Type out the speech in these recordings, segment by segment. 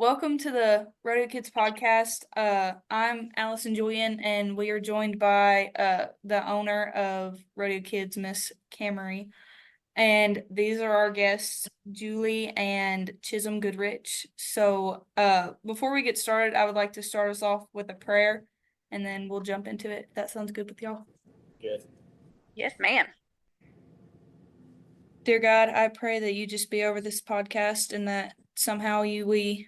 welcome to the RodeoKids podcast. I'm Allison Julian, and we are joined by the owner of RodeoKids, Miss Camry. And these are our guests, Julie and Chism Goodrich. So before we get started, I would like to start us off with a prayer, and then we'll jump into it. That sounds good with y'all. Good. Yes, ma'am. Dear God, I pray that you just be over this podcast and that somehow we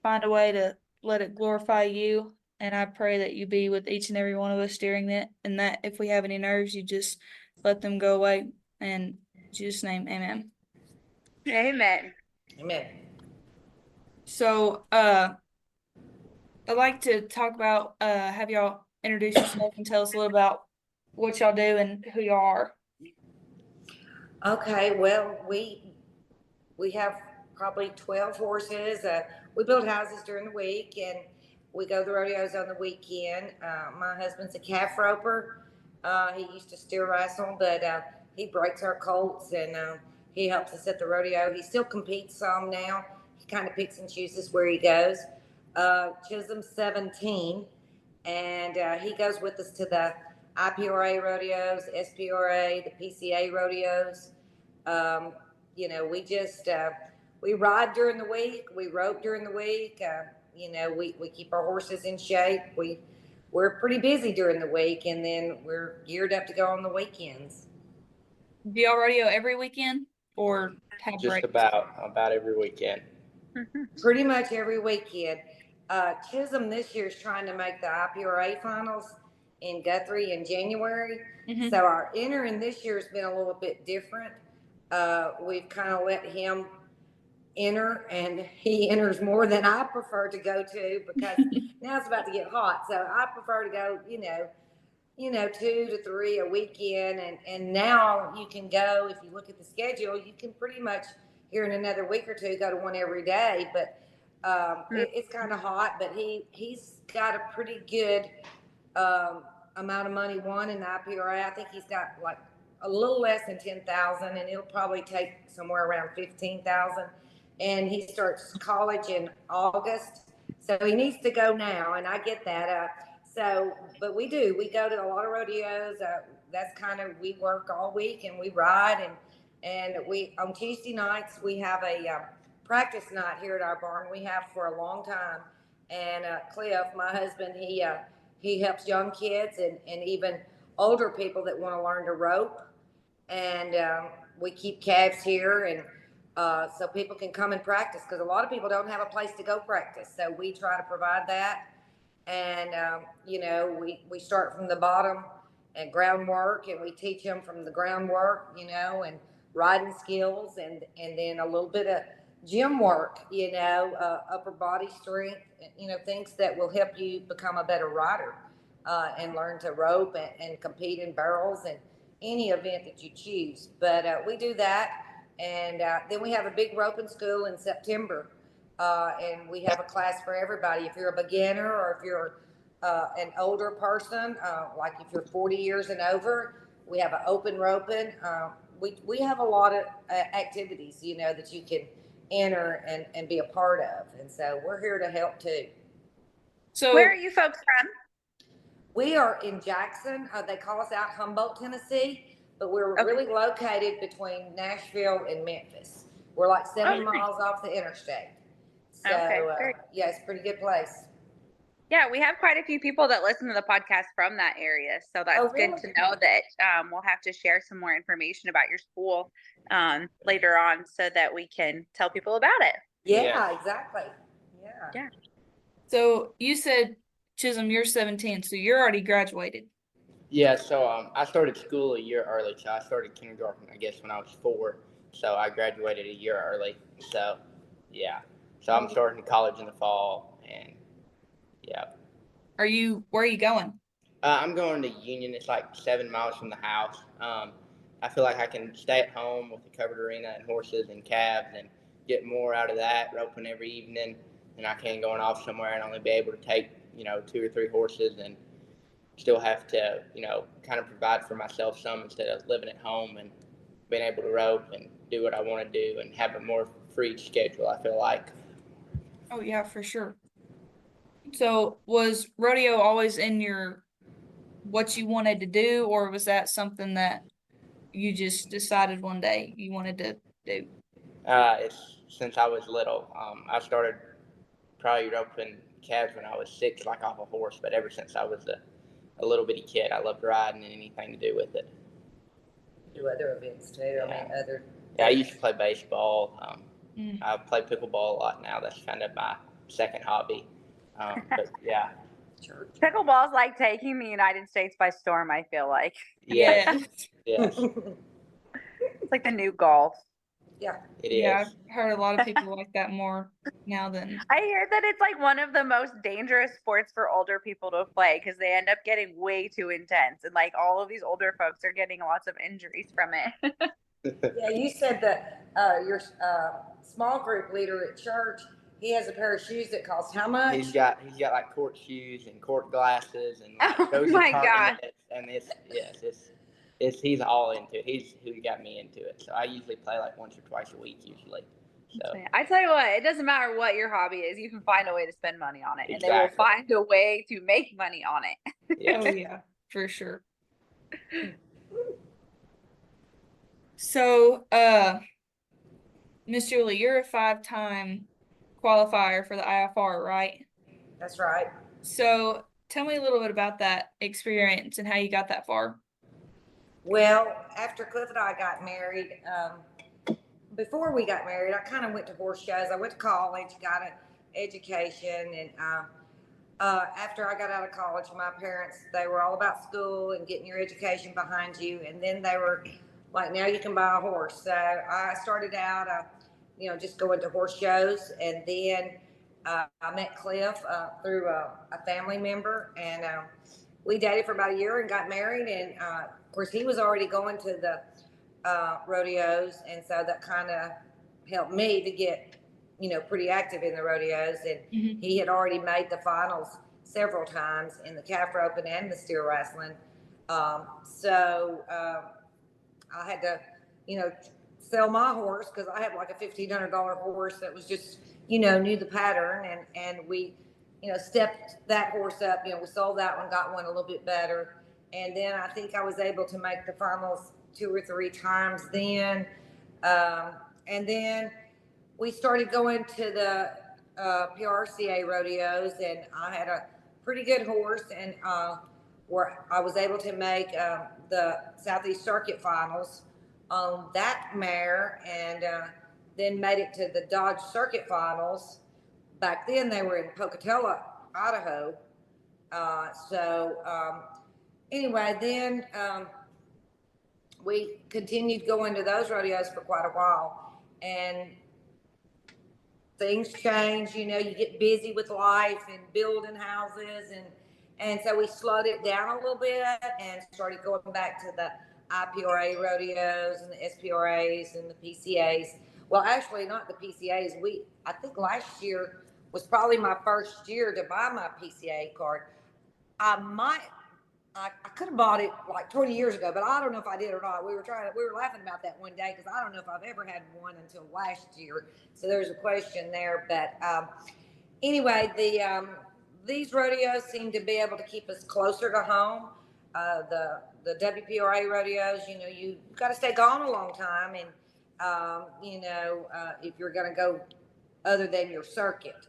find a way to let it glorify you. And I pray that you be with each and every one of us during that, and that if we have any nerves, you just let them go away. In Jesus' name, amen. Amen. Amen. So, I'd like to talk about, have y'all introduce yourself and tell us a little about what y'all do and who y'all are. Okay, well, we have probably 12 horses. We build houses during the week, and we go to the rodeos on the weekend. My husband's a calf roper. He used to steer wrestle, but he breaks our colts, and he helps us at the rodeo. He still competes some now. He kind of picks and chooses where he goes. Chism's 17, and he goes with us to the IPRA rodeos, SPRA, the PCA rodeos. We just we ride during the week, we rope during the week. We keep our horses in shape. We're pretty busy during the week, and then we're geared up to go on the weekends. Do y'all rodeo every weekend or have Just breaks? about every weekend. Pretty much every weekend. Chism this year is trying to make the IPRA finals in Guthrie in January. Mhm. So our entering this year has been a little bit different. We've kind of let him enter, and he enters more than I prefer to go to because now it's about to get hot. So I prefer to go, 2 to 3 a weekend. And now you can go, if you look at the schedule, you can pretty much here in another week or two go to one every day. But it's kind of hot, but he's got a pretty good amount of money won in the IPRA. I think he's got like a little less than 10,000, and it'll probably take somewhere around 15,000. And he starts college in August, so he needs to go now, and I get that. But we go to a lot of rodeos. That's kind of, we work all week and we ride, and we on Tuesday nights we have a practice night here at our barn. We have for a long time, and Cliff, my husband, he helps young kids and even older people that want to learn to rope. And we keep calves here, and so people can come and practice, because a lot of people don't have a place to go practice. So we try to provide that. And, we start from the bottom and groundwork, and we teach them from the groundwork, and riding skills, and then a little bit of gym work, upper body strength, things that will help you become a better rider, and learn to rope and compete in barrels and any event that you choose. But we do that. And then we have a big roping school in September. And we have a class for everybody. If you're a beginner, or if you're an older person, like if you're 40 years and over, we have an open roping. We have a lot of activities, that you can enter and be a part of. And so we're here to help too. So Where are you folks from? We are in Jackson. They call us out Humboldt, Tennessee, but we're really located between Nashville and Memphis. We're like 7 miles off the interstate. So, yeah, it's a pretty good place. Yeah, we have quite a few people that listen to the podcast from that area. So that's good to know that we'll have to share some more information about your school later on so that we can tell people about it. Yeah. Exactly. Yeah. So you said, Chism, you're 17, so you're already graduated. Yeah, so I started school a year early. So I started kindergarten, I guess, when I was 4. So I graduated a year early. So, yeah. So I'm starting college in the fall, and yeah. Where are you going? I'm going to Union. It's like 7 miles from the house. I feel like I can stay at home with the covered arena and horses and calves and get more out of that, roping every evening, than I can going off somewhere and only be able to take, 2 or 3 horses and still have to, kind of provide for myself some, instead of living at home and being able to rope and do what I want to do and have a more free schedule, I feel like. Oh yeah, for sure. So was rodeo always in your what you wanted to do, or was that something that you just decided one day you wanted to do? It's since I was little. I started probably roping calves when I was 6, like off a horse. But ever since I was a little bitty kid, I loved riding and anything to do with it. Do other events too. I mean, other. Yeah, I used to play baseball. Mm. I play pickleball a lot now. That's kind of my second hobby. But yeah, Church. Pickleball's like taking the United States by storm, I feel like. yes, Yeah. yes, It's like the new golf. Yeah. it Yeah, is. I've heard a lot of people like that more now than I hear that it's like one of the most dangerous sports for older people to play because they end up getting way too intense. And like all of these older folks are getting lots of injuries from it. Yeah, you said that your small group leader at church, he has a pair of shoes that cost how much? He's got like court shoes and court glasses and like Oh those my tournaments, gosh. and it's he's all into it. He's who got me into it. So I usually play like once or twice a week usually. So I tell you what, it doesn't matter what your hobby is, you can find a way to spend money on it, and they will Exactly. find a way to make money on it. oh yeah, for sure. So, Miss Julie, you're a 5-time qualifier for the IFR, right? That's right. So, tell me a little bit about that experience and how you got that far. Well, after Cliff and I got married, before we got married, I kind of went to horse shows. I went to college, got an education, and after I got out of college, my parents, they were all about school and getting your education behind you, and then they were like, now you can buy a horse. So I started out, just going to horse shows, and then I met Cliff through a family member, and we dated for about a year and got married, and of course he was already going to the rodeos, and so that kind of helped me to get pretty active in the rodeos, and he had already made the finals several times in the calf roping and the steer wrestling. So I had to sell my horse because I had like a $1,500 horse that was just knew the pattern, and we stepped that horse up. We sold that one, got one a little bit better, and then I think I was able to make the finals 2 or 3 times then. And then we started going to the PRCA rodeos, and I had a pretty good horse, and where I was able to make the Southeast Circuit finals on that mare, and then made it to the Dodge Circuit finals. Back then they were in Pocatello, Idaho. Anyway, then we continued going to those rodeos for quite a while, and things change. You get busy with life and building houses, and so we slowed it down a little bit and started going back to the IPRA rodeos and the SPRAs and the PCAs. Well, actually, not the PCAs. I think last year was probably my first year to buy my PCA card. I could have bought it like 20 years ago, but I don't know if I did or not. We were laughing about that one day because I don't know if I've ever had one until last year. So there's a question there. But anyway, these rodeos seem to be able to keep us closer to home. The WPRA rodeos, you got to stay gone a long time, and if you're going to go other than your circuit.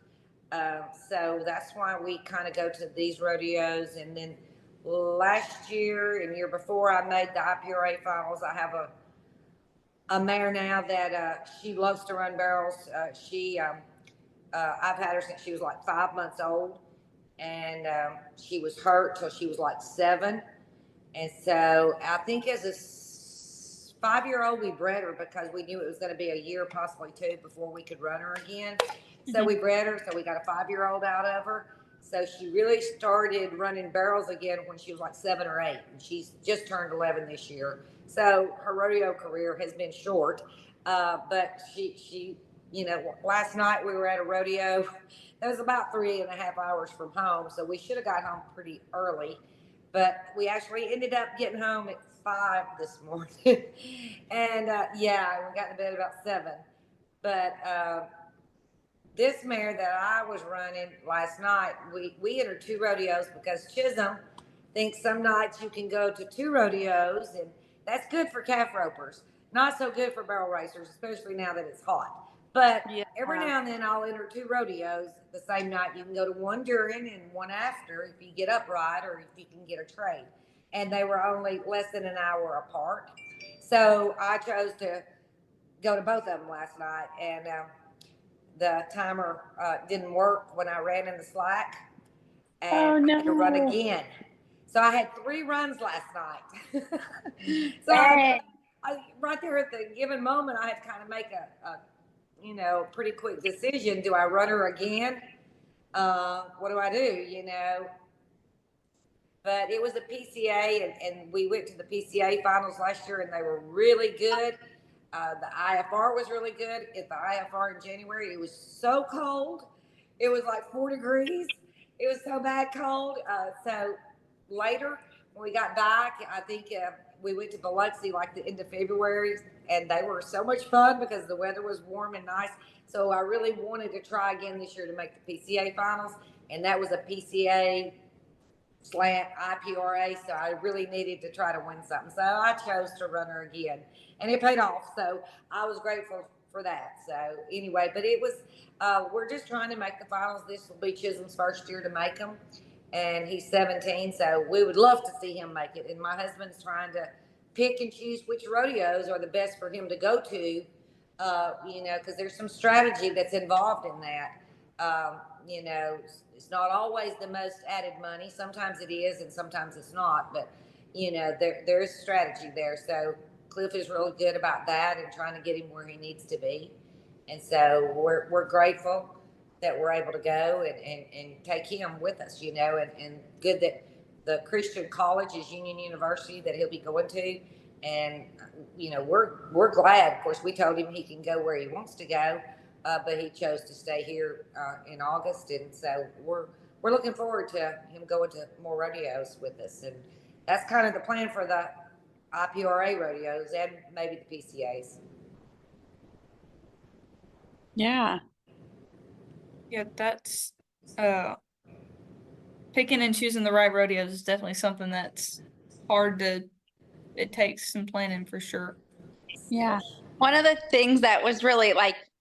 So that's why we kind of go to these rodeos. And then last year and year before, I made the IPRA finals. I have a mare now that she loves to run barrels. I've had her since she was like 5 months old, and she was hurt till she was like 7. And so I think as a 5-year-old, we bred her because we knew it was going to be a year, possibly 2, before we could run her again. So we bred her, so we got a 5-year-old out of her. So she really started running barrels again when she was like 7 or 8, and she's just turned 11 this year. So her rodeo career has been short, but she last night we were at a rodeo that was about 3.5 hours from home, so we should have got home pretty early, but we actually ended up getting home at 5 this morning. And we got to bed about 7. But this mare that I was running last night, we entered 2 rodeos because Chism thinks some nights you can go to 2 rodeos, and that's good for calf ropers. Not so good for barrel racers, especially now that it's hot. But Yeah. every now and then I'll enter 2 rodeos the same night. You can go to one during and one after if you get up right or if you can get a trade. And they were only less than an hour apart. So I chose to go to both of them last night, and the timer didn't work when I ran in the slack, and I had to run again. So I had 3 runs last night. So I, right there at the given moment, I had to kind of make a pretty quick decision. Do I run her again? What do I do? But it was a PCA, and we went to the PCA finals last year, and they were really good. The IFR was really good. At the IFR in January, it was so cold. It was like 4 degrees. It was so bad cold. So later, when we got back, I think we went to Biloxi like the end of February, and they were so much fun because the weather was warm and nice. So I really wanted to try again this year to make the PCA finals, and that was a PCA slant IPRA, so I really needed to try to win something. So I chose to run her again, and it paid off. So I was grateful for that. So anyway, but it was, we're just trying to make the finals. This will be Chisholm's first year to make them, and he's 17, so we would love to see him make it. And my husband's trying to pick and choose which rodeos are the best for him to go to, because there's some strategy that's involved in that. It's not always the most added money. Sometimes it is, and sometimes it's not. But there's strategy there. So Cliff is really good about that and trying to get him where he needs to be. And so we're grateful that we're able to go and take him with us. And good that the Christian college is Union University that he'll be going to. And we're glad. Of course, we told him he can go where he wants to go. But he chose to stay here in August, and so we're looking forward to him going to more rodeos with us, and that's kind of the plan for the IPRA rodeos and maybe the PCAs. Yeah. Yeah, that's picking and choosing the right rodeos is definitely something that's it takes some planning for sure. Yeah. One of the things that was really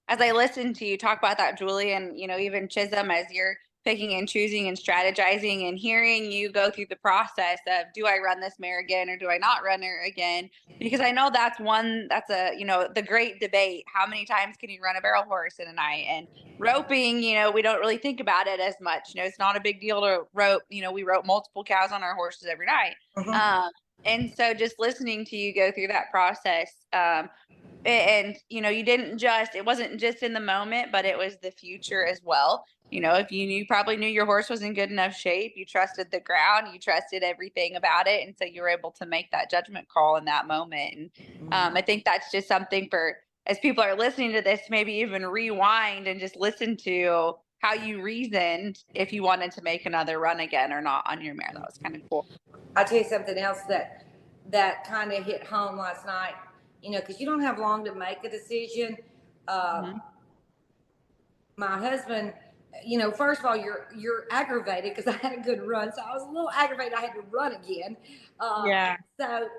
as I listened to you talk about that, Julie, and even Chism, as you're picking and choosing and strategizing and hearing you go through the process of, do I run this mare again or do I not run her again? Because I know that's the great debate. How many times can you run a barrel horse in a night? And roping, we don't really think about it as much. It's not a big deal to rope. We rope multiple cows on our horses every night. Mm-hmm. And so just listening to you go through that process, and it wasn't just in the moment, but it was the future as well. If you probably knew your horse was in good enough shape, you trusted the ground, you trusted everything about it, and so you were able to make that judgment call in that moment. And I think that's just something for, as people are listening to this, maybe even rewind and just listen to how you reasoned if you wanted to make another run again or not on your mare. That was kind of cool. I'll tell you something else that kind of hit home last night, because you don't have long to make a decision. My husband, first of all, you're aggravated because I had a good run. So I was a little aggravated. I had to run again. Yeah. So,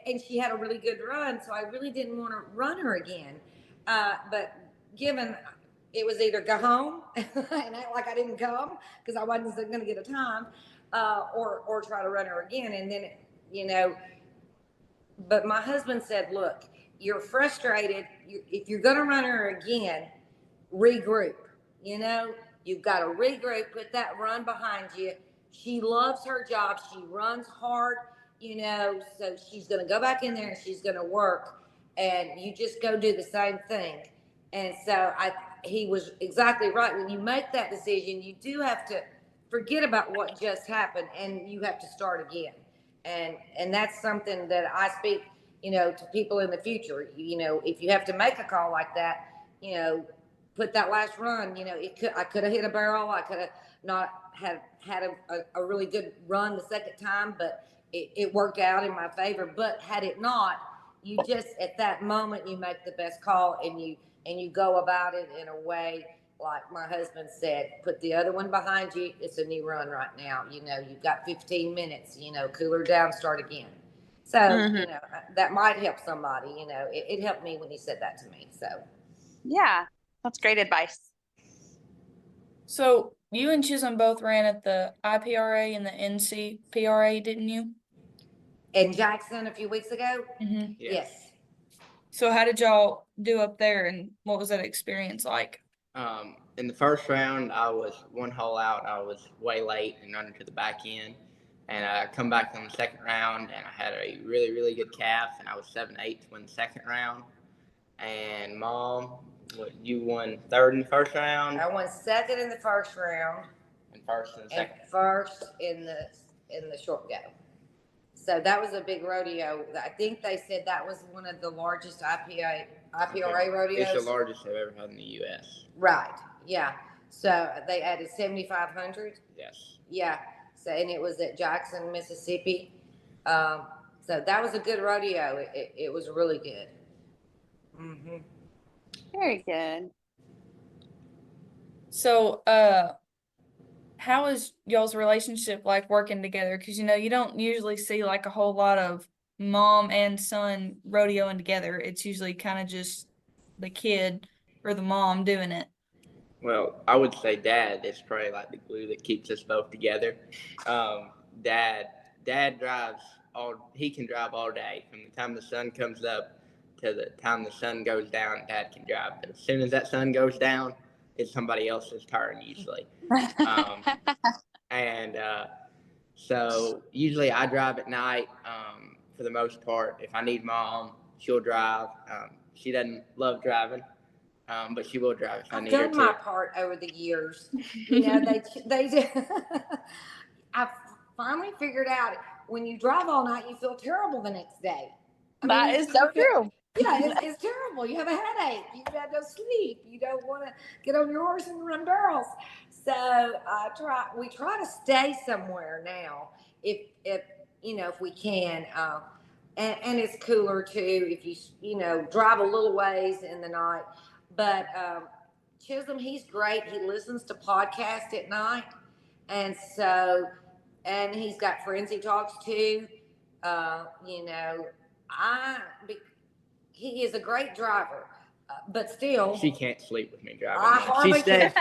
and she had a really good run. So I really didn't want to run her again. But given it was either go home and act like I didn't come because I wasn't going to get a time, or try to run her again. And then, but my husband said, look, you're frustrated. If you're going to run her again, regroup. You've got to regroup, put that run behind you. She loves her job. She runs hard, so she's going to go back in there and she's going to work, and you just go do the same thing. And so he was exactly right. When you make that decision, you do have to forget about what just happened, and you have to start again. And that's something that I speak, to people in the future. If you have to make a call like that, put that last run. I could have hit a barrel. I could have not had a really good run the second time, but it worked out in my favor. But had it not, you just at that moment you make the best call, and you go about it in a way like my husband said, put the other one behind you. It's a new run right now. You know, you've got 15 minutes, you know, cooler down, start again. So, you know, that might help somebody, you know, it helped me when he said that to me. So, yeah, that's great advice. So you and Chisholm both ran at the IPRA and the NCPRA, didn't you? in Jackson a few weeks ago, Mm-hmm. yes. So how did y'all do up there, and what was that experience like? In the first round, I was one hole out. I was way late and running to the back end. And I come back in the second round, and I had a really, really good calf, and I was 7-8 to win the second round. And Mom, you won third in the first round? I won second in the first round. And first in the second. And first in the short go. So that was a big rodeo. I think they said that was one of the largest IPRA rodeos. It's the largest they've ever had in the U.S. Right. Yeah. So they added 7,500. Yes. Yeah. So, and it was at Jackson, Mississippi. So that was a good rodeo. It was really good. Mm-hmm. Very good. So, how is y'all's relationship like working together? Because, you know, you don't usually see like a whole lot of mom and son rodeoing together. It's usually kind of just the kid or the mom doing it. Well, I would say Dad is probably like the glue that keeps us both together. Dad drives he can drive all day. From the time the sun comes up to the time the sun goes down, Dad can drive. But as soon as that sun goes down, it's somebody else's turn usually. So usually I drive at night for the most part. If I need Mom, she'll drive. She doesn't love driving. But she will drive if I need her to. I've done my part over the years. You know, they do. I finally figured out when you drive all night, you feel terrible the next day. That is so true. Yeah, it's terrible. You have a headache. You got no sleep. You don't want to get on your horse and run barrels. So we try to stay somewhere now, if you know, if we can. And it's cooler too if you know, drive a little ways in the night. But Chism, he's great. He listens to podcasts at night, and he's got friends he talks to. You know, he is a great driver, but still, she can't sleep with me driving. I hardly can.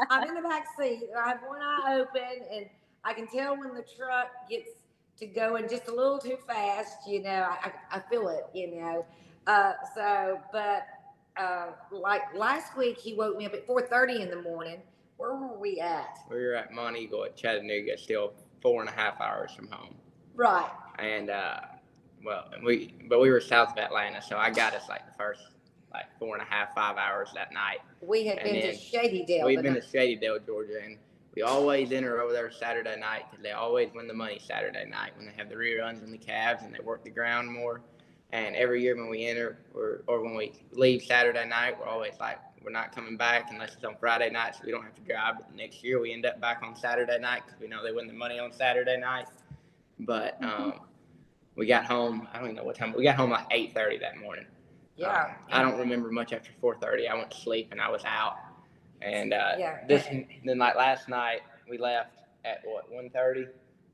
I'm in the back seat. I have one eye open, and I can tell when the truck gets to going just a little too fast. You know, I feel it. You know, like last week, he woke me up at 4:30 in the morning. Where were we at? We were at Mont Eagle at Chattanooga, still 4.5 hours from home. Right. And we were south of Atlanta, so I got us like the first 4.5, 5 hours that night. We had been to Shadydale. We've been to Shadydale, Georgia, and we always enter over there Saturday night because they always win the money Saturday night when they have the reruns and the calves and they work the ground more. And every year when we enter or when we leave Saturday night, we're always like, we're not coming back unless it's on Friday night, so we don't have to drive. But the next year we end up back on Saturday night because we know they win the money on Saturday night. But we got home, I don't even know what time, we got home like 8:30 that morning. Yeah. I don't remember much after 4:30. I went to sleep and I was out. And then like last night we left at 1:30.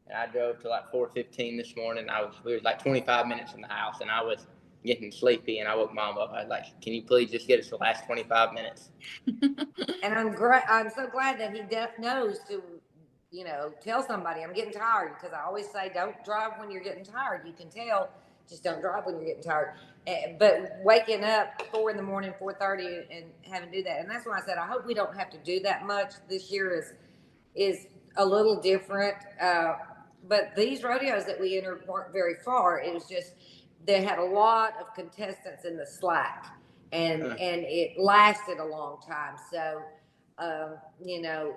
And I drove to like 4:15 this morning. We were like 25 minutes from the house, and I was getting sleepy. And I woke Mom up. I was like, "Can you please just get us the last 25 minutes?" And I'm so glad that he knows to, you know, tell somebody I'm getting tired, because I always say don't drive when you're getting tired. You can tell, just don't drive when you're getting tired. But waking up 4 in the morning, 4:30, and having to do that, and that's when I said I hope we don't have to do that much this year. Is a little different. But these rodeos that we entered weren't very far. It was just, they had a lot of contestants in the slack, and it lasted a long time. So, you know,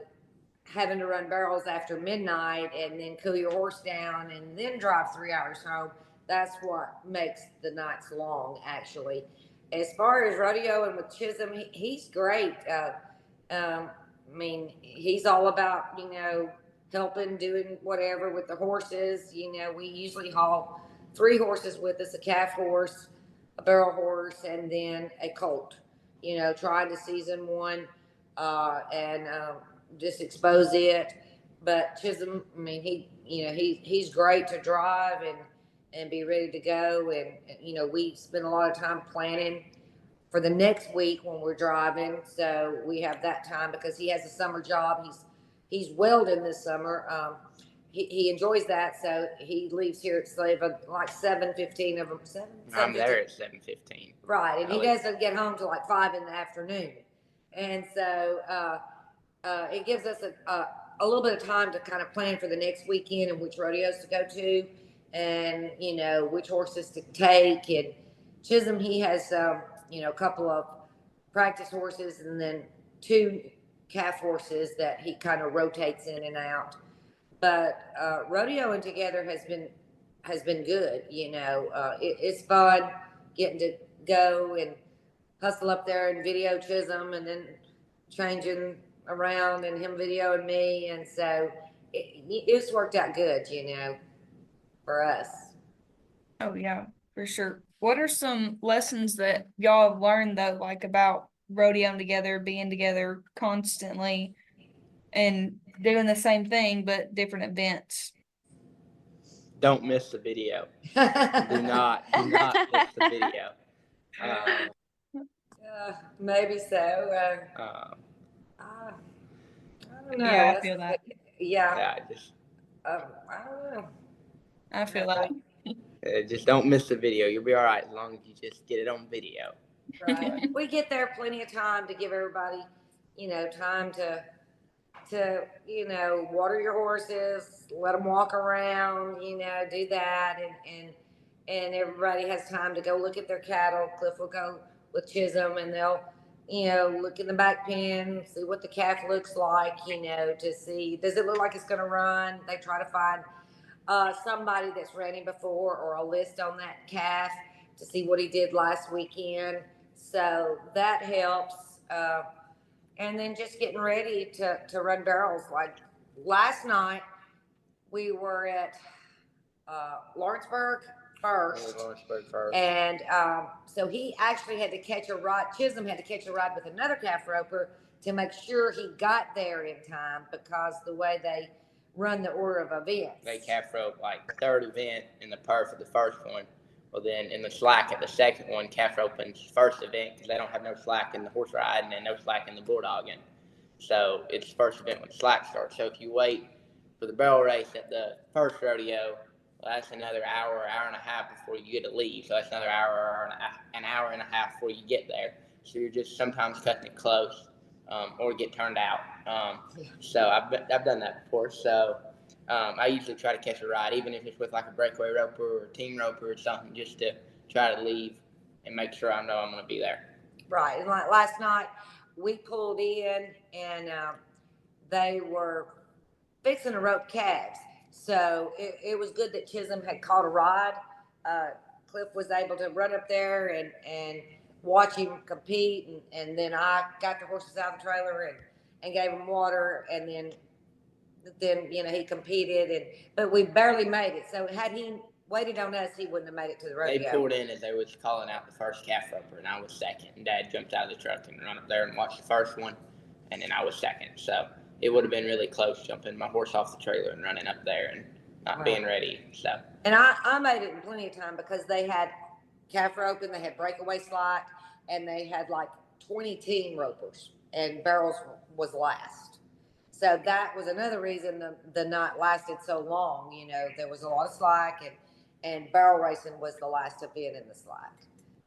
having to run barrels after midnight and then cool your horse down and then drive 3 hours home, that's what makes the nights long, actually. As far as rodeo and with Chism, he's great. I mean, he's all about, you know, helping, doing whatever with the horses. You know, we usually haul 3 horses with us: a calf horse, a barrel horse, and then a colt. You know, trying to season one and just expose it. But Chism, I mean, he's great to drive and be ready to go. And we spend a lot of time planning for the next week when we're driving. So we have that time because he has a summer job. He's welding this summer. He enjoys that, so he leaves here at Slave like 7:15 of them. I'm there at 7:15. Right, and he doesn't get home till like 5 in the afternoon, and so it gives us a little bit of time to kind of plan for the next weekend and which rodeos to go to, and which horses to take. And Chisholm, he has a couple of practice horses and then 2 calf horses that he kind of rotates in and out. But rodeoing together has been good. It's fun getting to go and hustle up there and video Chisholm and then changing around and him videoing me. And so it's worked out good, for us. Oh yeah, for sure. What are some lessons that y'all have learned though, like about rodeoing together, being together constantly, and doing the same thing but different events? Don't miss the video. do not miss the video. Maybe so. I don't know. Yeah, I feel that. Yeah. I don't know. I feel that. Just don't miss the video. You'll be all right as long as you just get it on video. Right. We get there plenty of time to give everybody, time to water your horses, let them walk around, do that, and everybody has time to go look at their cattle. Cliff will go with Chisholm, and they'll look in the back pen, see what the calf looks like, to see, does it look like it's going to run. They try to find somebody that's ran him before or a list on that calf to see what he did last weekend. So that helps. And then just getting ready to run barrels. Like last night, we were at Lawrenceburg first. And so he actually had to catch a ride. Chisholm had to catch a ride with another calf roper to make sure he got there in time, because the way they run the order of events. They calf rope like the third event in the perf of the first one. Well, then in the slack at the second one, calf roping's first event because they don't have no slack in the horse riding and no slack in the bulldogging. So it's first event when the slack starts. So if you wait for the barrel race at the first rodeo, well, that's another hour and a half before you get to leave. So that's another hour and a half before you get there. So you're just sometimes cutting it close or get turned out. So I've done that before. So I usually try to catch a ride, even if it's with like a breakaway roper or a team roper or something, just to try to leave and make sure I know I'm going to be there. Right. And like last night, we pulled in and they were fixing to rope calves. So it was good that Chisholm had caught a ride. Cliff was able to run up there and watch him compete. And then I got the horses out of the trailer and gave them water. And then he competed, but we barely made it. So had he waited on us, he wouldn't have made it to the rodeo. They pulled in as they was calling out the first calf roper, and I was second. And Dad jumped out of the truck and run up there and watched the first one, and then I was second. So it would have been really close jumping my horse off the trailer and running up there and not being ready. So. And I made it in plenty of time because they had calf rope and they had breakaway slack, and they had like 20 team ropers, and barrels was last. So that was another reason the night lasted so long. There was a lot of slack, and barrel racing was the last event in the slack.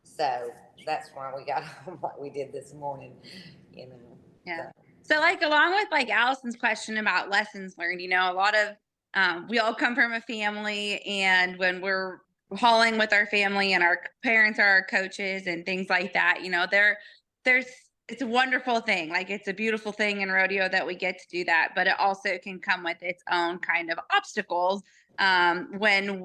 So that's why we got home like we did this morning, Yeah. So like, along with like Allison's question about lessons learned, a lot of, we all come from a family, and when we're hauling with our family and our parents are our coaches and things like that, it's a wonderful thing. Like, it's a beautiful thing in rodeo that we get to do that, but it also can come with its own kind of obstacles. When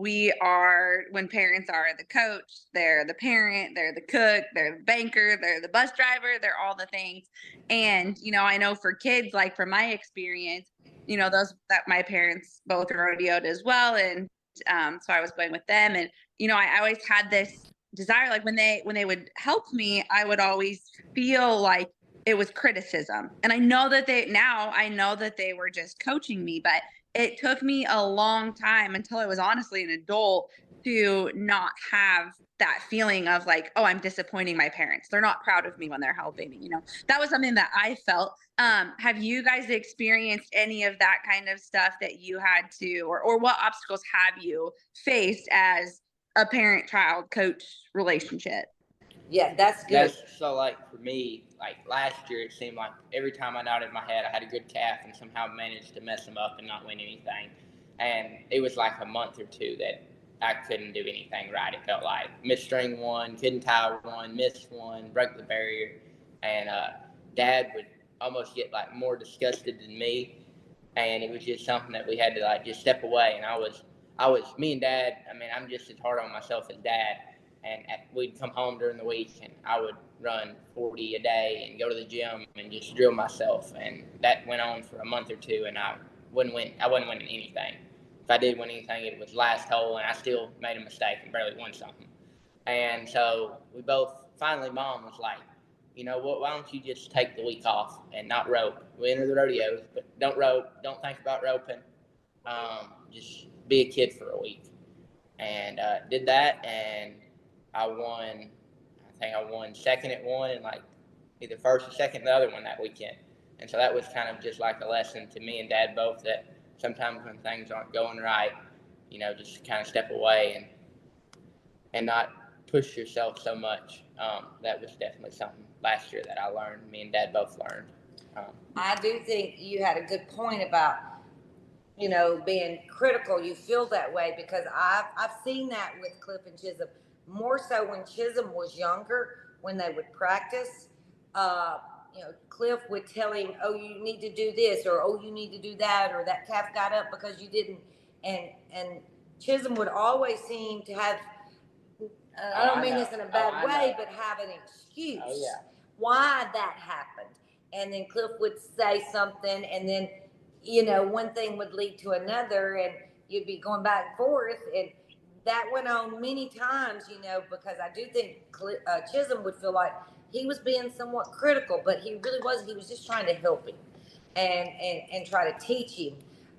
parents are the coach, they're the parent, they're the cook, they're the banker, they're the bus driver, they're all the things. And, I know for kids, like from my experience, those that my parents both rodeoed as well. And, so I was going with them, and, I always had this desire, like when they would help me, I would always feel like it was criticism. And I know that they were just coaching me, but it took me a long time until I was honestly an adult to not have that feeling of like, oh, I'm disappointing my parents. They're not proud of me when they're helping me. That was something that I felt. Have you guys experienced any of that kind of stuff that you had to, or what obstacles have you faced as a parent-child coach relationship? Yeah, that's good. That's so like for me, like last year, it seemed like every time I nodded my head, I had a good calf and somehow managed to mess them up and not win anything. And it was like a month or two that I couldn't do anything right. It felt like missed string one, couldn't tie one, missed one, broke the barrier, and Dad would almost get like more disgusted than me. And it was just something that we had to like just step away. And me and Dad. I mean, I'm just as hard on myself as Dad. And we'd come home during the week, and I would run 40 a day and go to the gym and just drill myself. And that went on for a month or two, and I wasn't winning anything. If I did win anything, it was last hole, and I still made a mistake and barely won something. And so we both finally, Mom was like, you know what? Why don't you just take the week off and not rope? We enter the rodeos, but don't rope. Don't think about roping. Just be a kid for a week. And did that, and I think I won second at one and like either first or second the other one that weekend. And so that was kind of just like a lesson to me and Dad both that sometimes when things aren't going right, just kind of step away and not push yourself so much. That was definitely something last year that I learned, me and Dad both learned. I do think you had a good point about, being critical. You feel that way because I've seen that with Cliff and Chism. More so when Chism was younger, when they would practice, Cliff would tell him, oh, you need to do this, or oh, you need to do that, or that calf got up because you didn't. And Chism would always seem to have, I don't mean this in a bad way, but have an excuse why that happened. And then Cliff would say something, and then, one thing would lead to another, and you'd be going back and forth. And that went on many times, because I do think Chism would feel like he was being somewhat critical, but he really wasn't. He was just trying to help him and try to teach him.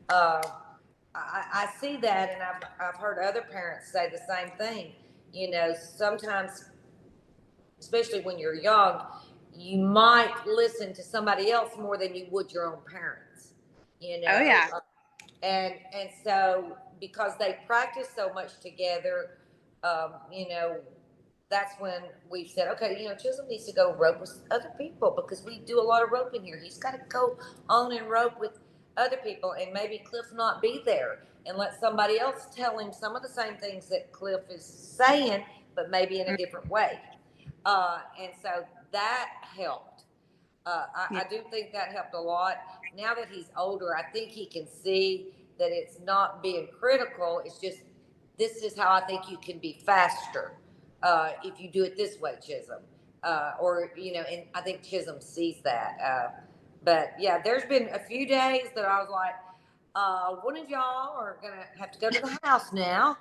I see that, and I've heard other parents say the same thing. Sometimes, especially when you're young, you might listen to somebody else more than you would your own parents. Oh yeah. And so because they practice so much together, that's when we said, okay, Chisholm needs to go rope with other people because we do a lot of roping here. He's got to go on and rope with other people, and maybe Cliff not be there, and let somebody else tell him some of the same things that Cliff is saying, but maybe in a different way. And so that helped. I do think that helped a lot. Now that he's older, I think he can see that it's not being critical. It's just, this is how I think you can be faster if you do it this way, Chisholm. And I think Chisholm sees that. But yeah, there's been a few days that I was like, one of y'all are going to have to go to the house now.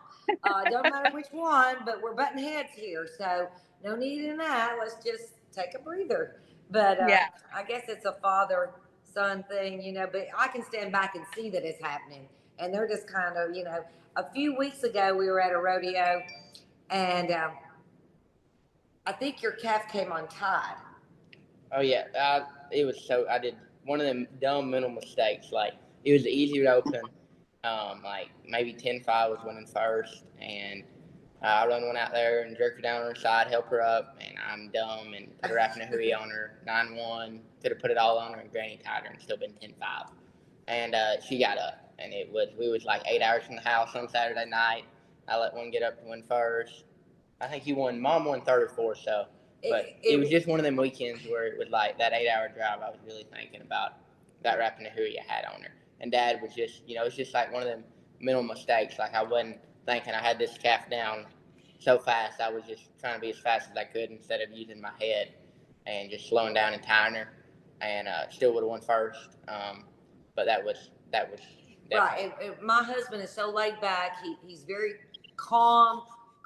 Don't matter which one, but we're butting heads here. So no need in that. Let's just take a breather. But I guess it's a father-son thing, but I can stand back and see that it's happening. And they're just kind of, a few weeks ago we were at a rodeo, and I think your calf came untied. Oh, yeah. I did one of them dumb mental mistakes. Like, it was easy to open. Like, maybe 10-5 was winning first, and I run one out there and jerk her down on her side, help her up, and I'm dumb and put a wrapping a hui on her, 9-1. Could have put it all on her and granny tied her and still been 10-5. And she got up, and we was like 8 hours from the house on Saturday night. I let one get up to win first. I think Mom won third or fourth, so. But it was just one of them weekends where it was like that 8-hour drive. I was really thinking about that wrapping a hui I had on her. And Dad was just, it's just like one of them mental mistakes. Like I wasn't thinking I had this calf down so fast. I was just trying to be as fast as I could instead of using my head and just slowing down and tying her, and still would have won first. But that was right. And my husband is so laid back. He's very calm,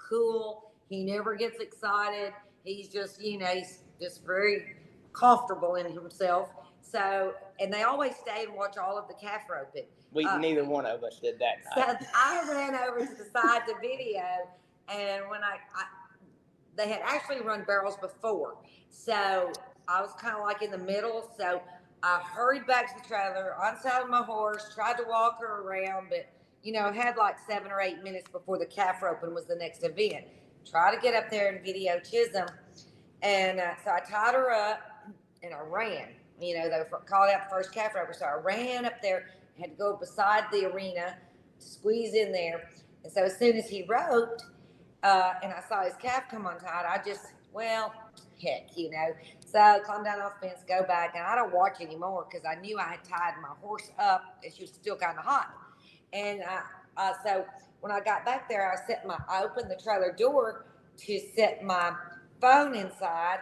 cool. He never gets excited. He's just, he's just very comfortable in himself. So, and they always stay and watch all of the calf roping. Neither one of us did that night. So I ran over to the side to video, and when they had actually run barrels before, so I was kind of like in the middle. So I hurried back to the trailer, unsaddled my horse, tried to walk her around, but had like 7 or 8 minutes before the calf roping was the next event. Try to get up there and video Chism, and so I tied her up and I ran. They called out the first calf roper, so I ran up there, had to go beside the arena, squeeze in there, and so as soon as he roped, and I saw his calf come untied, I just, heck, So I climbed down off the fence, go back, and I don't watch anymore because I knew I had tied my horse up, and she was still kind of hot. And so when I got back there, I opened the trailer door to set my phone inside,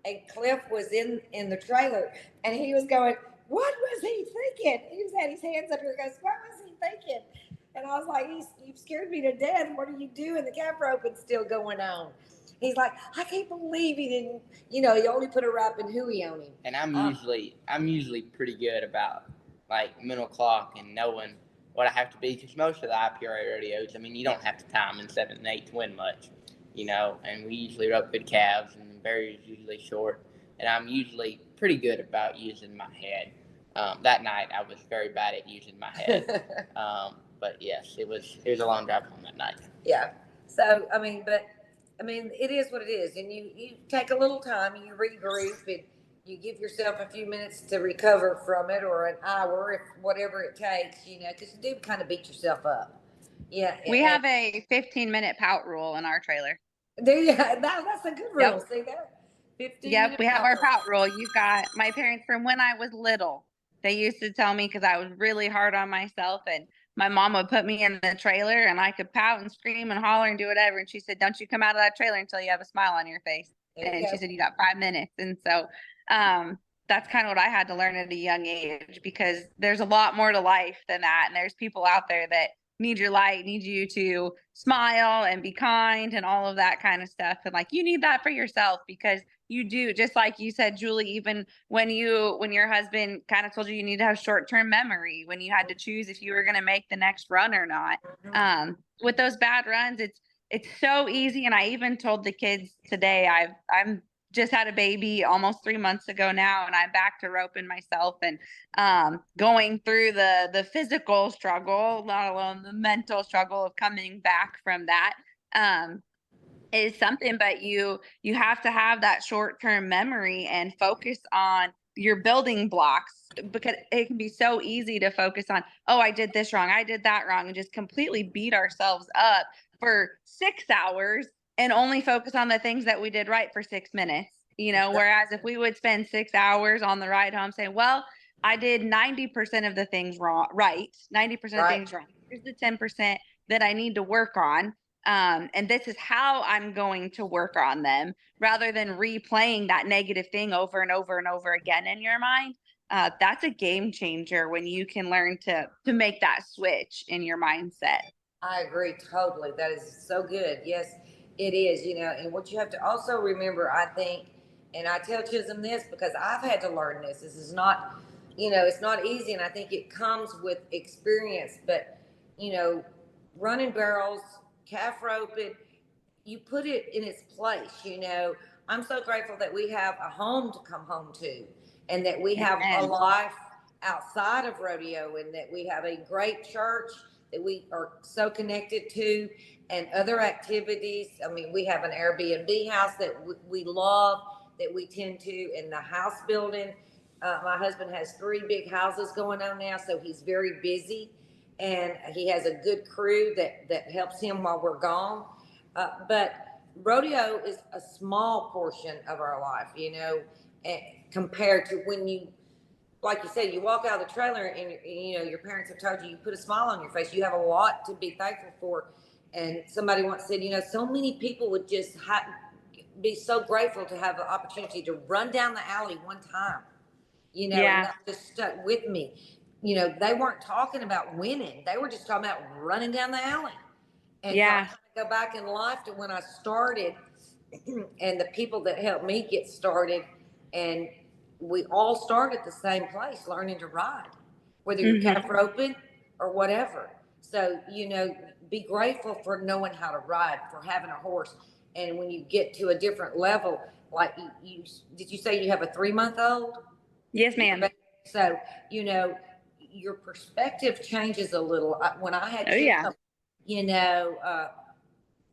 and Cliff was in the trailer, and he was going, "What was he thinking?" He had his hands up here, goes, "What was he thinking?" And I was like, "You've scared me to death. What are you doing? The calf roping's still going on." He's like, "I can't believe he didn't. He only put a wrapping hooey on him." And I'm usually pretty good about like mental clock and knowing what I have to be, because most of the IPRA rodeos, I mean, you don't have to time in 7 and 8 to win much, and we usually rope good calves, and the barrier's usually short, and I'm usually pretty good about using my head. That night I was very bad at using my head. But yes, it was a long drive home that night. Yeah. So, it is what it is. And you take a little time, you regroup, and you give yourself a few minutes to recover from it, or an hour, if whatever it takes, because you do kind of beat yourself up. Yeah. We have a 15-minute pout rule in our trailer. There you go. That's a good rule. Yep. See that? 15 Yep, we have our pout rule. You've got my parents from when I was little. They used to tell me, because I was really hard on myself, and my mom would put me in the trailer and I could pout and scream and holler and do whatever. And she said, "Don't you come out of that trailer until you have a smile on your face." And she said, "You got 5 minutes." And so that's kind of what I had to learn at a young age, because there's a lot more to life than that. And there's people out there that need your light, need you to smile and be kind and all of that kind of stuff. And like, you need that for yourself, because you do, just like you said, Julie, even when your husband kind of told you need to have short-term memory, when you had to choose if you were going to make the next run or not. With those bad runs, it's so easy. And I even told the kids today, I'm just had a baby almost 3 months ago now, and I'm back to roping myself, and going through the physical struggle, let alone the mental struggle of coming back from that. Is something, but you have to have that short-term memory and focus on your building blocks, because it can be so easy to focus on, oh, I did this wrong, I did that wrong, and just completely beat ourselves up for 6 hours and only focus on the things that we did right for 6 minutes. Whereas if we would spend 6 hours on the ride home saying, well, I did 90% of the things right, 90% of things wrong. Here's the 10% that I need to work on. And this is how I'm going to work on them, rather than replaying that negative thing over and over and over again in your mind. That's a game changer when you can learn to make that switch in your mindset. I agree totally. That is so good. Yes, it is, and what you have to also remember, I think, and I tell Chism this because I've had to learn this. This is not, it's not easy, and I think it comes with experience, but, running barrels, calf roping, you put it in its place. I'm so grateful that we have a home to come home to, and that we have a life outside of rodeo, and that we have a great church that we are so connected to, and other activities. I mean, we have an Airbnb house that we love, that we tend to, in the house building. My husband has 3 big houses going on now, so he's very busy. And he has a good crew that helps him while we're gone. But rodeo is a small portion of our life, compared to when you, like you said, you walk out of the trailer and, your parents have told you, you put a smile on your face. You have a lot to be thankful for. And somebody once said, so many people would just be so grateful to have the opportunity to run down the alley one time, and that just stuck with me. They weren't talking about winning. They were just talking about running down the alley. And so I go back in life to when I started and the people that helped me get started. And, we all start at the same place, learning to ride, whether you're calf roping or whatever. So, be grateful for knowing how to ride, for having a horse. And when you get to a different level, like did you say you have a 3-month-old? Yes, ma'am. So, your perspective changes a little. When I had yeah.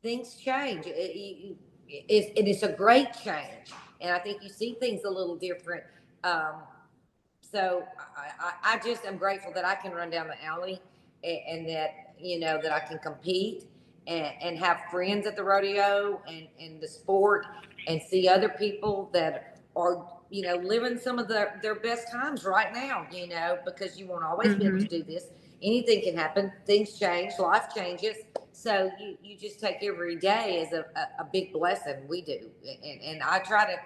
Things change. It's a great change. And I think you see things a little different. So I just am grateful that I can run down the alley and that, that I can compete and have friends at the rodeo and the sport and see other people that are, living some of their best times right now, because you won't always be able to do this. Anything can happen. Things change. Life changes. So you just take every day as a big blessing. We do. And I try to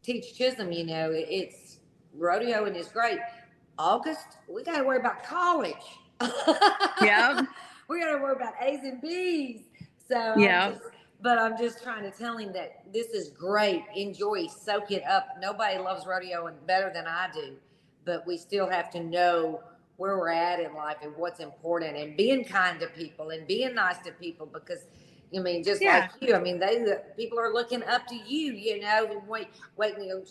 teach Chism, it's rodeo and it's great. August, we got to worry about college. Yeah. We got to worry about A's and B's. So yeah. I'm just trying to tell him that this is great. Enjoy, soak it up. Nobody loves rodeo better than I do, but we still have to know where we're at in life and what's important and being kind to people and being nice to people because just like you, people are looking up to you, wait,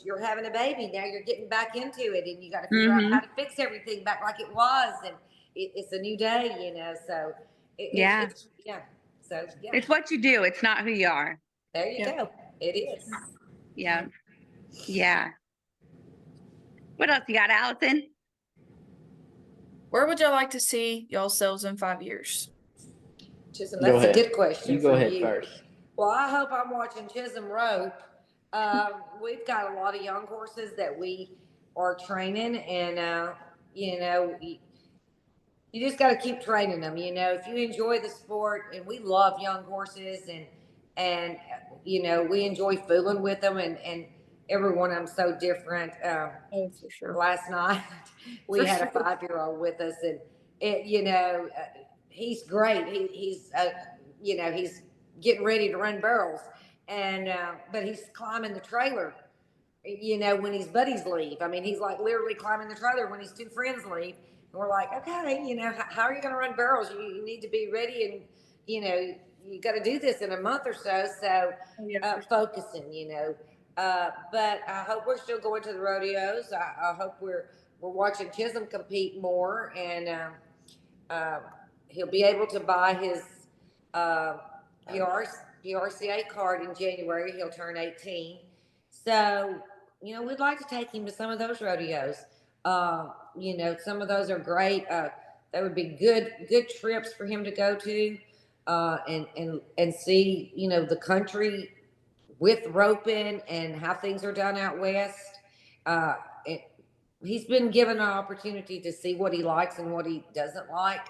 you're having a baby. Now you're getting back into it and you got to figure out how to fix everything back like it was. And it's a new day, so it's it's what you do. It's not who you are. There you go. It is. Yeah. Yeah. What else you got, Allison? Where would y'all like to see yourselves in 5 years? Chism, that's a good question. You go ahead first. Well, I hope I'm watching Chism rope. We've got a lot of young horses that we are training, and you just got to keep training them. If you enjoy the sport, and we love young horses, and we enjoy fooling with them, and every one of them so different. Oh, for sure. Last night we had a 5-year-old with us, and he's great. He's getting ready to run barrels, and but he's climbing the trailer. When his buddies leave. He's like literally climbing the trailer when his 2 friends leave. And we're like, okay, how are you going to run barrels? You need to be ready, and you got to do this in a month or so. So focusing, but I hope we're still going to the rodeos. I hope we're watching Chism compete more, and he'll be able to buy his PRCA card in January. He'll turn 18. So, we'd like to take him to some of those rodeos. Some of those are great. That would be good trips for him to go to, and see, the country with roping and how things are done out west. He's been given an opportunity to see what he likes and what he doesn't like.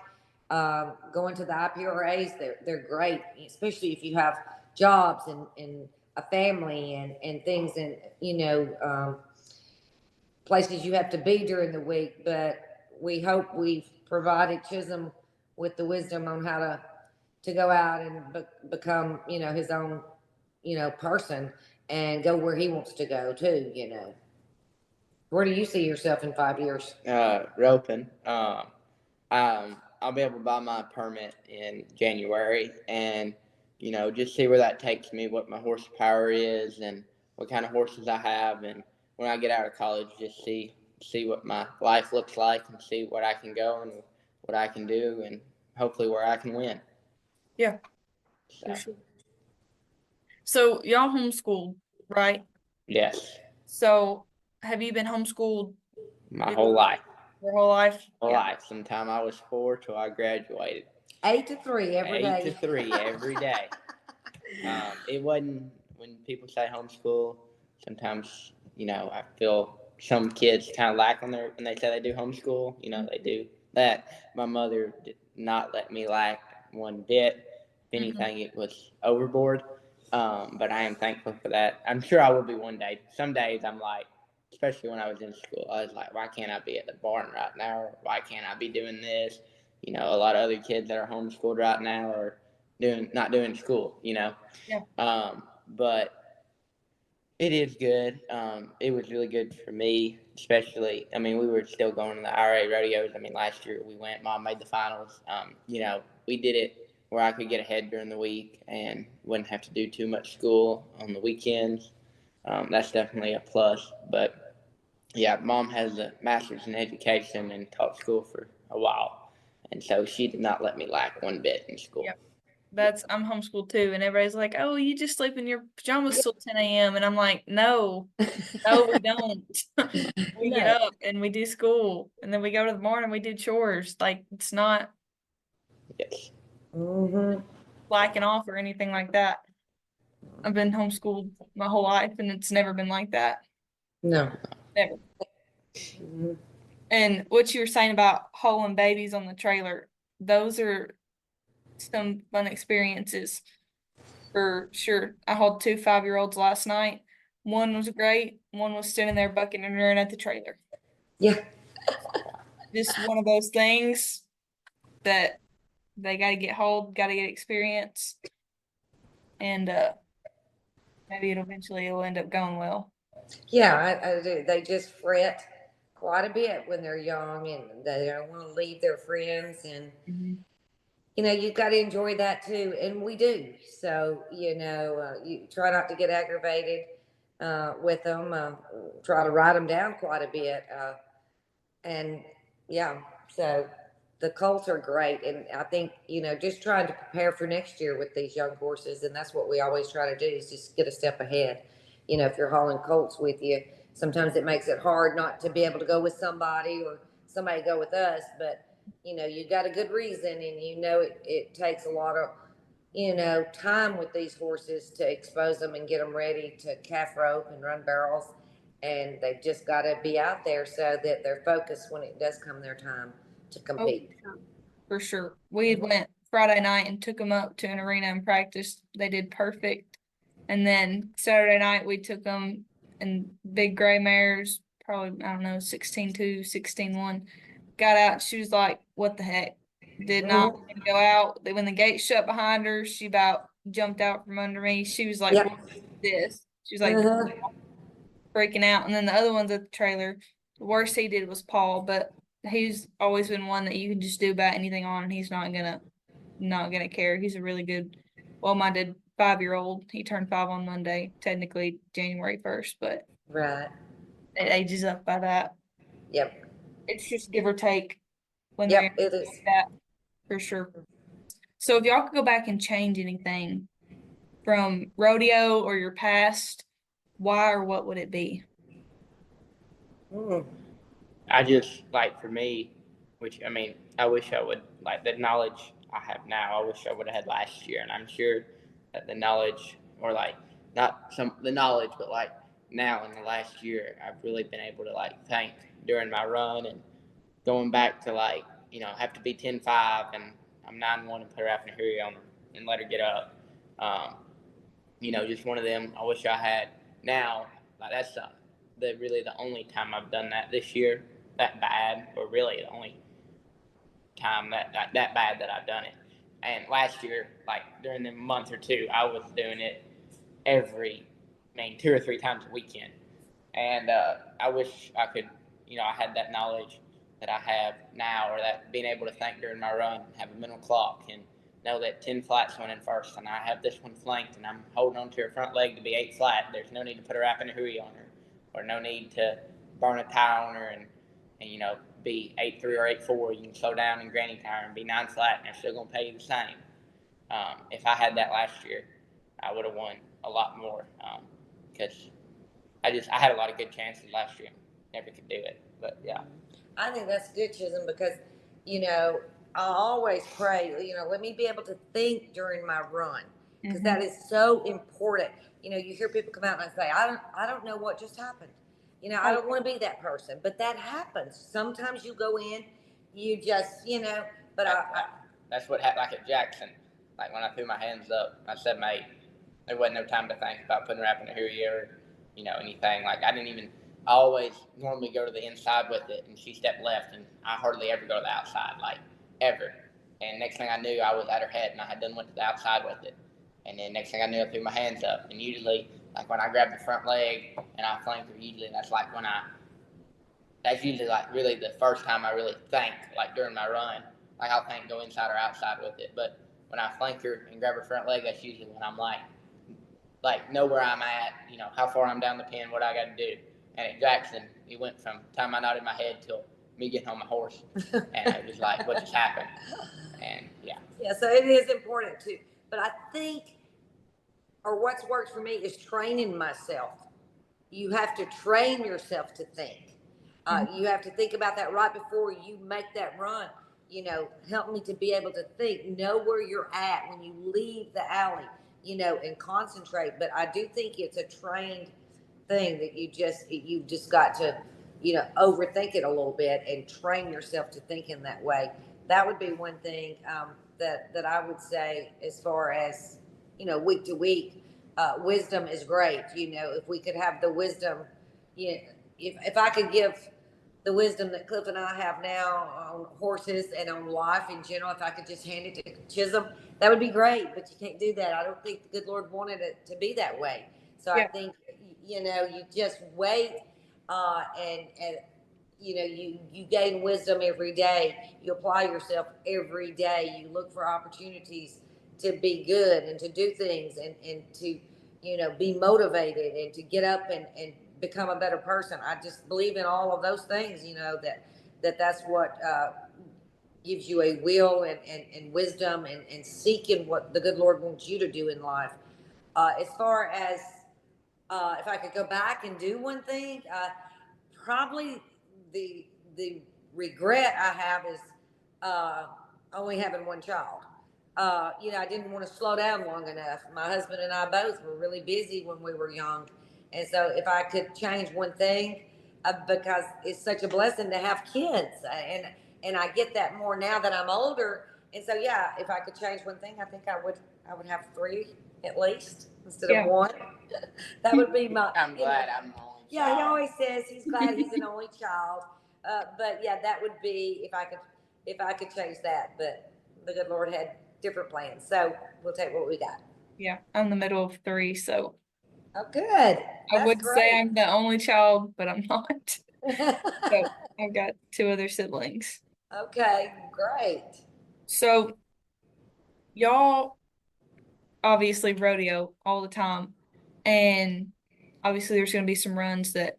Going to the IPRAs, they're great, especially if you have jobs and a family and things, and places you have to be during the week. But we hope we've provided Chism with the wisdom on how to go out and become his own person and go where he wants to go too. Where do you see yourself in 5 years? Roping. I'll be able to buy my permit in January and, just see where that takes me, what my horsepower is and what kind of horses I have. And when I get out of college, just see what my life looks like and see what I can go and what I can do and hopefully where I can win. Yeah. For sure. So y'all homeschooled, right? Yes. So have you been homeschooled my whole life? Your whole life? Life. Sometime I was 4 till I graduated. 8 to 3 every day. 8 to 3 every day. It wasn't, when people say homeschool, sometimes, I feel some kids kind of lack on when they say they do homeschool, they do that. My mother did not let me lack one bit. If anything, it was overboard. But I am thankful for that. I'm sure I will be one day. Some days I'm like, especially when I was in school, I was like, why can't I be at the barn right now? Or why can't I be doing this? A lot of other kids that are homeschooled right now are not doing school, Yeah. But It is good. It was really good for me, especially. I mean, we were still going to the IRA rodeos. I mean, last year we went. Mom made the finals. We did it where I could get ahead during the week and wouldn't have to do too much school on the weekends. That's definitely a plus. But yeah, Mom has a master's in education and taught school for a while, and so she did not let me lack one bit in school. Yep. I'm homeschooled too, and everybody's like, "Oh, you just sleep in your pajamas Yeah. till 10 a.m." And I'm like, "No, no, we don't. We get No. up and we do school, and then we go to the morning, we do chores. Like, it's not Yes. Mm-hmm. slacking off or anything like that." I've been homeschooled my whole life, and it's never been like that. No. Never. Mm-hmm. And what you were saying about hauling babies on the trailer, those are some fun experiences for sure. I hauled 2 5-year-olds last night. One was great. One was standing there bucking and rearing at the trailer. Yeah. Just one of those things that they got to get hauled, got to get experience, and maybe it'll end up going well. Yeah, I do. They just fret quite a bit when they're young and they don't want to leave their friends. And, you got to enjoy that too. And we do. So, you try not to get aggravated with them, try to write them down quite a bit. And yeah, so the colts are great. And I think, just trying to prepare for next year with these young horses. And that's what we always try to do is just get a step ahead. If you're hauling colts with you, sometimes it makes it hard not to be able to go with somebody or somebody go with us. But, you got a good reason and it takes a lot of, time with these horses to expose them and get them ready to calf rope and run barrels. And they've just got to be out there so that they're focused when it does come their time to compete. For sure. We had went Friday night and took them up to an arena and practiced. They did perfect. And then Saturday night we took them in big gray mares, probably, I don't know, 16-2, 16-1. Got out. She was like, "What the heck?" Did not want to go out. When the gate shut behind her, she about jumped out from under me. She was like, Yep. "What is this?" She was like freaking out. And then the other ones at the trailer, the worst he did was Paul, but he's always been one that you can just do about anything on, and he's not gonna care. He's a really good, well-minded 5-year-old. He turned 5 on Monday, technically January 1st, but Right. it ages up by that. Yep. It's just give or take when Yep, they're it is. like that, for sure. So if y'all could go back and change anything from rodeo or your past, why or what would it be? I just like for me, which I mean, I wish I would like the knowledge I have now. I wish I would have had last year, and I'm sure that the knowledge, or like not some the knowledge, but like now in the last year, I've really been able to like thank during my run and going back to like have to be 10-5 and I'm 9-1 and put her out in a hurry on her and let her get up. Just one of them. I wish I had now. Like that's really the only time I've done that this year that bad, or really the only time that bad that I've done it. And last year, like during the month or two, I was doing it every, 2 or 3 times a weekend. And I wish I could, I had that knowledge that I have now, or that being able to think during my run, have a mental clock, and know that 10 flats went in first, and I have this one flanked, and I'm holding on to her front leg to be 8 flat. There's no need to put a wrap and a hooey on her, or no need to burn a tie on her and be 8-3 or 8-4. You can slow down in granny tire and be 9 flat, and they're still gonna pay you the same. If I had that last year, I would have won a lot more, because I had a lot of good chances last year. Never could do it, but yeah. I think that's good, Chism, because, I always pray, let me be able to think during my run, because that is so important. You hear people come out and say, I don't know what just happened. I don't want to be that person, but that happens. Sometimes you go in, you just, but that's what happened, like at Jackson. Like when I threw my hands up, I said, mate, there wasn't no time to think about putting wrap in a hurry or, anything. Like I always normally go to the inside with it, and she stepped left, and I hardly ever go to the outside, like ever. And next thing I knew, I was at her head, and I had done went to the outside with it. And then next thing I knew, I threw my hands up. And usually, Like when I grab the front leg and I flank her, usually that's usually like really the first time I really think, like during my run. Like I'll think go inside or outside with it. But when I flank her and grab her front leg, that's usually when I'm like know where I'm at, how far I'm down the pin, what I got to do. And at Jackson, it went from time I nodded my head till me getting on my horse. And it was like, what just happened? And yeah. Yeah, so it is important too. But I think, or what's worked for me is training myself. You have to train yourself to think. You have to think about that right before you make that run. Help me to be able to think, know where you're at when you leave the alley, and concentrate. But I do think it's a trained thing that you've just got to, overthink it a little bit and train yourself to think in that way. That would be one thing that I would say as far as, week to week. Wisdom is great. If we could have the wisdom, if I could give the wisdom that Cliff and I have now on horses and on life in general, if I could just hand it to Chism, that would be great. But you can't do that. I don't think the good Lord wanted it to be that way. So yeah. I think, you just wait and you gain wisdom every day. You apply yourself every day. You look for opportunities to be good and to do things and to, be motivated and to get up and become a better person. I just believe in all of those things, that's what gives you a will and wisdom and seeking what the good Lord wants you to do in life. As far as if I could go back and do one thing, probably the regret I have is only having one child. I didn't want to slow down long enough. My husband and I both were really busy when we were young. And so if I could change one thing, because it's such a blessing to have kids, and I get that more now that I'm older. And so, yeah, if I could change one thing, I think I would have 3 at least instead of 1. That would be my. I'm glad I'm the only child. Yeah, he always says he's glad he's an only child. But yeah, that would be if I could change that. But the good Lord had different plans, so we'll take what we got. Yeah, I'm the middle of 3, so. Oh, good. I would say I'm the only child, but I'm not. So I've got 2 other siblings. Okay, great. So y'all obviously rodeo all the time, and obviously there's going to be some runs that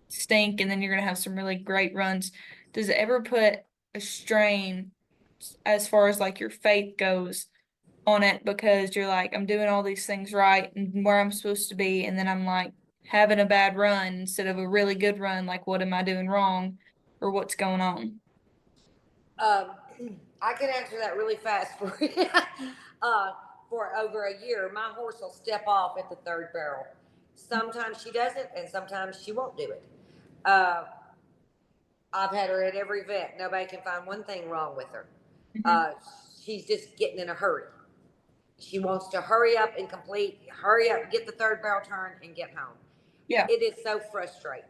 stink, and then you're going to have some really great runs. Does it ever put a strain as far as like your faith goes on it, because you're like, I'm doing all these things right and where I'm supposed to be, and then I'm like having a bad run instead of a really good run? Like, what am I doing wrong, or what's going on? I can answer that really fast for you. For over a year, my horse will step off at the 3rd barrel. Sometimes she does it, and sometimes she won't do it. I've had her at every vet. Nobody can find one thing wrong with her. She's just getting in a hurry. She wants to hurry up, get the 3rd barrel turn and get home. Yeah. It is so frustrating,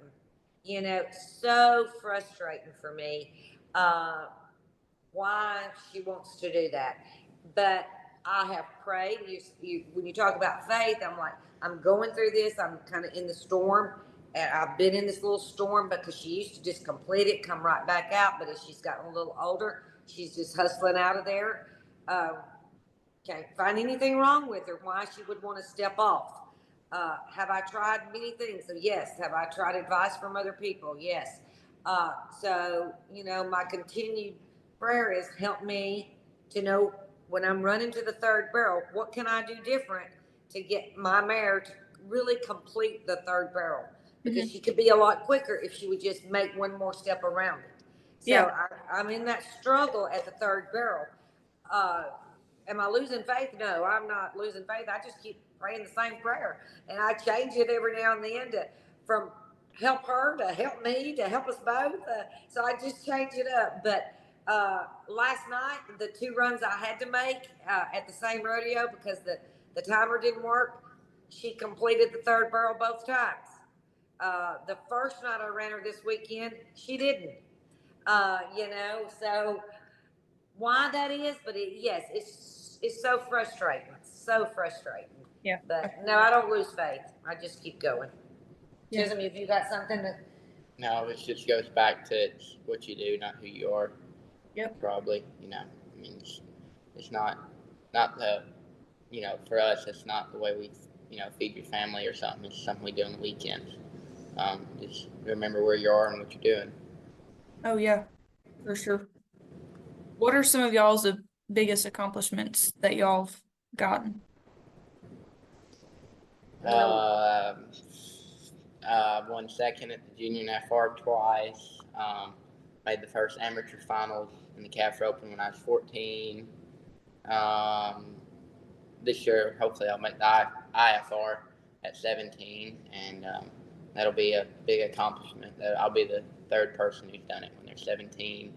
so frustrating for me, why she wants to do that. But I have prayed. When you talk about faith, I'm like, I'm going through this. I'm kind of in the storm, and I've been in this little storm because she used to just complete it, come right back out. But as she's gotten a little older, she's just hustling out of there. Can't find anything wrong with her, why she would want to step off. Have I tried many things? So yes. Have I tried advice from other people? Yes. So, my continued prayer is help me to know when I'm running to the 3rd barrel, what can I do different to get my mare to really complete the 3rd barrel? Because she could be a lot quicker if she would just make one more step around it. So I'm in that struggle at the 3rd barrel. Am I losing faith? No, I'm not losing faith. I just keep praying the same prayer, and I change it every now and then from help her to help me to help us both. So I just change it up. But last night, the 2 runs I had to make at the same rodeo because the timer didn't work, she completed the 3rd barrel both times. The first night I ran her this weekend, she didn't. So why that is, but yes, it's so frustrating. So frustrating. Yeah. But no, I don't lose faith. I just keep going. Yeah. Chism, if you got something that. No, it just goes back to it's what you do, not who you are. Yep. Probably, I mean, it's not the, for us, it's not the way we, feed your family or something. It's something we do on the weekends. Just remember where you are and what you're doing. Oh yeah, for sure. What are some of y'all's biggest accomplishments that y'all have gotten? Won second at the junior NFR twice. Made the first amateur finals in the Calf Open when I was 14. This year, hopefully, I'll make the IFR at 17, and that'll be a big accomplishment. I'll be the third person who's done it when they're 17,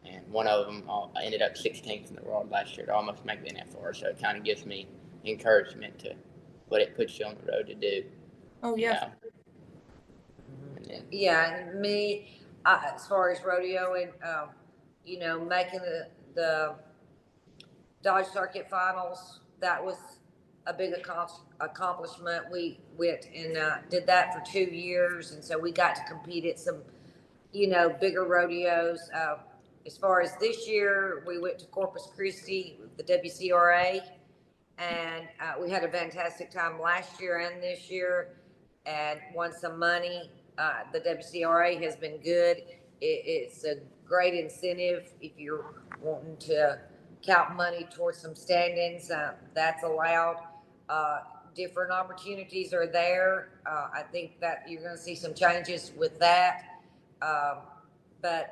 and one of them I ended up 16th in the world last year to almost make the NFR. So it kind of gives me encouragement to what it puts you on the road to do. Oh yeah. Yeah, and me, as far as rodeo and making the Dodge Circuit Finals, that was a big accomplishment. We went and did that for 2 years, and so we got to compete at some bigger rodeos. As far as this year, we went to Corpus Christi, the WCRA, and we had a fantastic time last year and this year, and won some money. The WCRA has been good. It's a great incentive if you're wanting to count money towards some standings. That's allowed. Different opportunities are there. I think that you're going to see some changes with that. But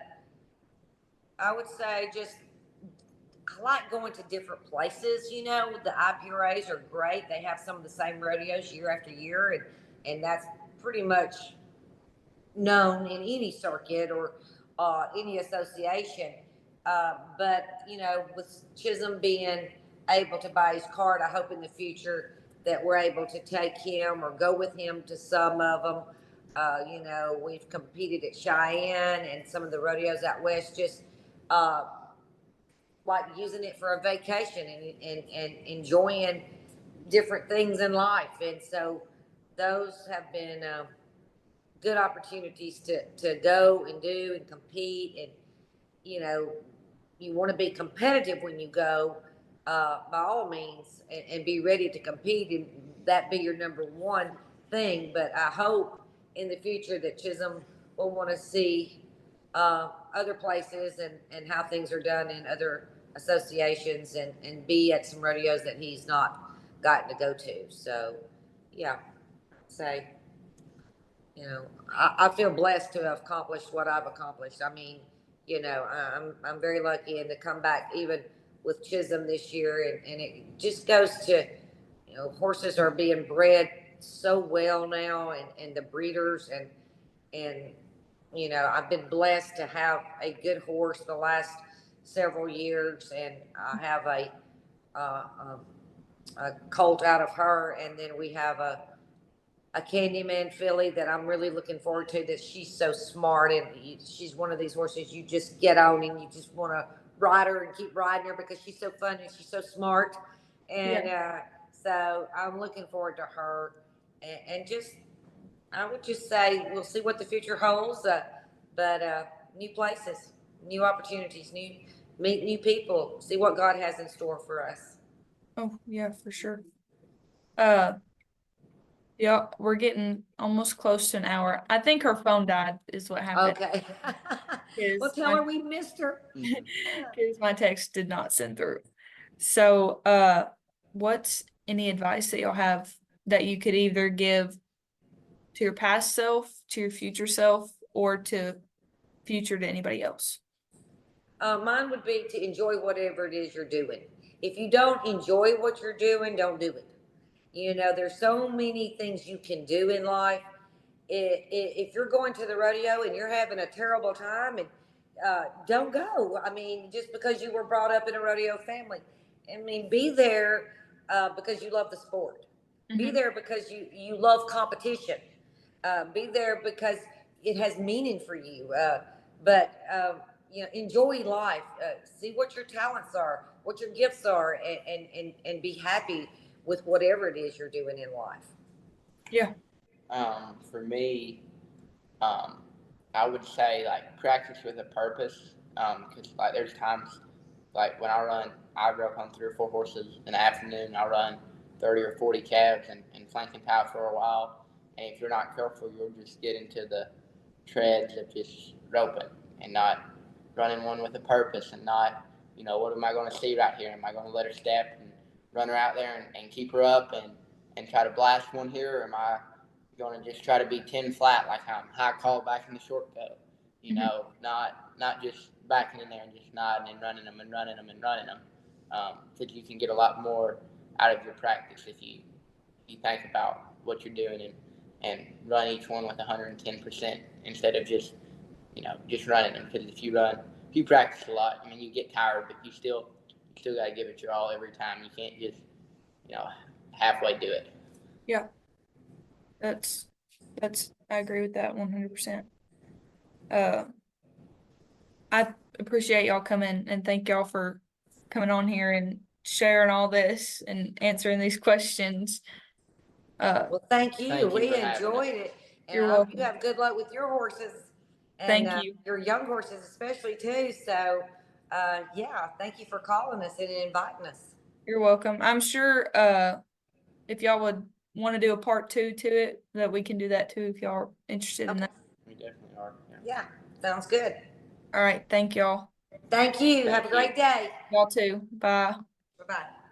I would say I like going to different places. The IPRAs are great. They have some of the same rodeos year after year, and that's pretty much known in any circuit or any association. But with Chism being able to buy his card, I hope in the future that we're able to take him or go with him to some of them. We've competed at Cheyenne and some of the rodeos out west, just like using it for a vacation and enjoying different things in life. And so those have been good opportunities to go and do and compete. And you want to be competitive when you go, by all means, and be ready to compete, and that be your number one thing. But I hope in the future that Chism will want to see other places and how things are done in other associations, and be at some rodeos that he's not gotten to go to. So yeah, say, I feel blessed to have accomplished what I've accomplished. I mean, I'm very lucky, and to come back even with Chism this year, and it just goes to, horses are being bred so well now, and the breeders, and I've been blessed to have a good horse the last several years, and I have a colt out of her, and then we have a Candyman filly that I'm really looking forward to. That she's so smart, and she's one of these horses you just get on and you just want to ride her and keep riding her because she's so fun and she's so smart. And so I'm looking forward to her, and just I would just say we'll see what the future holds. But new places, new opportunities, meet new people, see what God has in store for us. Oh yeah, for sure. Yeah, we're getting almost close to an hour. I think her phone died is what happened. Okay. Well, tell her we missed her. Because my text did not send through. So, what's any advice that you'll have that you could either give to your past self, to your future self, or to anybody else? Mine would be to enjoy whatever it is you're doing. If you don't enjoy what you're doing, don't do it. There's so many things you can do in life. If you're going to the rodeo and you're having a terrible time, and don't go. I mean, just because you were brought up in a rodeo family, I mean, be there because you love the sport. Be there because you love competition. Be there because it has meaning for you. But enjoy life. See what your talents are, what your gifts are, and be happy with whatever it is you're doing in life? Yeah. For me, I would say like practice with a purpose. Because like there's times like when I work on 3 or 4 horses in the afternoon. I run 30 or 40 calves and flanking power for a while. And if you're not careful, you'll just get into the treads of just roping and not running one with a purpose and not, what am I going to see right here? Am I going to let her step and run her out there and keep her up and try to blast one here? Or am I going to just try to be 10 flat like I'm high call back in the short go? Not just backing in there and just nodding and running them and running them and running them. Because you can get a lot more out of your practice if you think about what you're doing and run each one with 110% instead of just running them. Because if you practice a lot, I mean, you get tired, but you still got to give it your all every time. You can't just halfway do it. Yeah. That's I agree with that 100%. I appreciate y'all coming, and thank y'all for coming on here and sharing all this and answering these questions. Well, thank you. Thank you We for having enjoyed us. it. And You're I hope you welcome. have good luck with your horses. And Thank you. your young horses especially too. So yeah, thank you for calling us and inviting us. You're welcome. I'm sure if y'all would want to do a part 2 to it, that we can do that too if y'all are interested in that. We definitely are. Yeah, sounds good. All right. Thank y'all. Thank you. Thank Have a great you. day. Y'all too. Bye. Bye-bye.